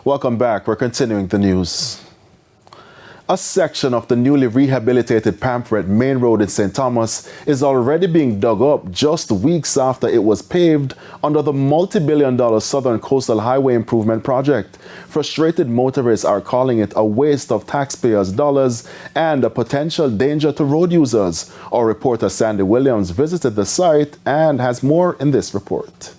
Welcome back. We're continuing the news. A section of the newly rehabilitated Paved main road in St. Thomas is already being dug up just weeks after it was paved under the multi-billion-dollar Southern Coastal Highway Improvement Project. Frustrated motorists are calling it a waste of taxpayers' dollars and a potential danger to road users. Our reporter Sandy Williams visited the site and has more in this report.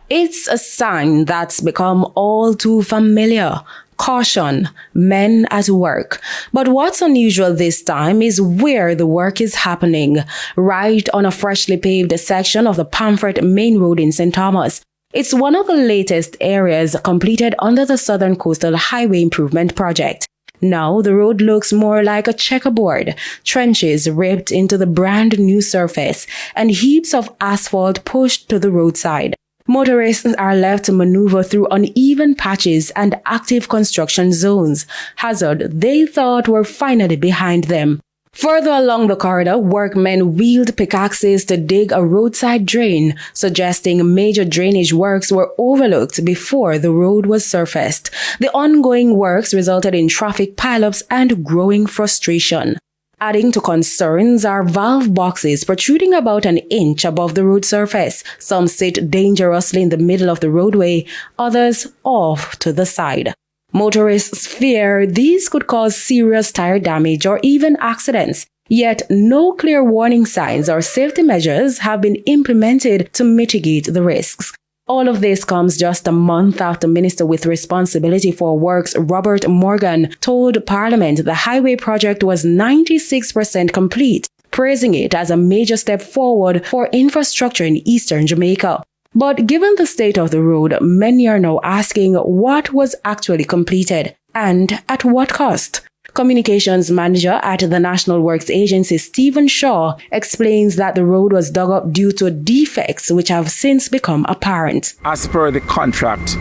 It's a sign that's become all too familiar. Caution, men at work. But what's unusual this time is where the work is happening, right on a freshly paved section of the Paved main road in St. Thomas. It's one of the latest areas completed under the Southern Coastal Highway Improvement Project. Now the road looks more like a checkerboard, trenches ripped into the brand new surface, and heaps of asphalt pushed to the roadside. Motorists are left to maneuver through uneven patches and active construction zones, hazard they thought were finally behind them. Further along the corridor, workmen wielded pickaxes to dig a roadside drain, suggesting major drainage works were overlooked before the road was surfaced. The ongoing works resulted in traffic pileups and growing frustration. Adding to concerns are valve boxes protruding about an inch above the road surface. Some sit dangerously in the middle of the roadway, others off to the side. Motorists fear these could cause serious tire damage or even accidents. Yet no clear warning signs or safety measures have been implemented to mitigate the risks. All of this comes just a month after Minister with Responsibility for Works Robert Morgan told Parliament the highway project was 96% complete, praising it as a major step forward for infrastructure in eastern Jamaica. But given the state of the road, many are now asking what was actually completed and at what cost. Communications manager at the National Works Agency, Stephen Shaw, explains that the road was dug up due to defects which have since become apparent. As per the contract,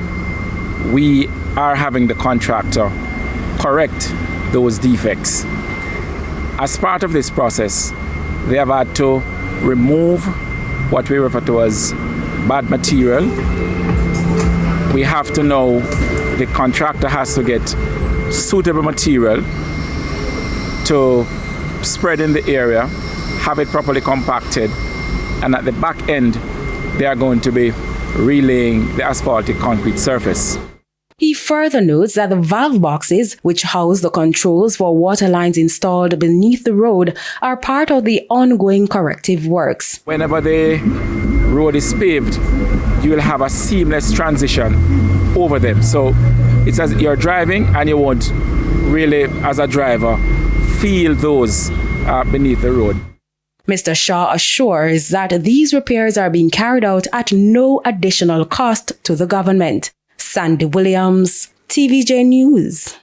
we are having the contractor correct those defects. As part of this process, they have had to remove what we refer to as bad material. We have to know the contractor has to get suitable material to spread in the area, have it properly compacted, and at the back end, they are going to be relaying the asphaltic concrete surface. He further notes that the valve boxes, which house the controls for water lines installed beneath the road, are part of the ongoing corrective works. Whenever the road is paved, you will have a seamless transition over them. So it's as you're driving and you won't really, as a driver, feel those beneath the road. Mr. Shaw assures that these repairs are being carried out at no additional cost to the government. Sandy Williams, TVJ News.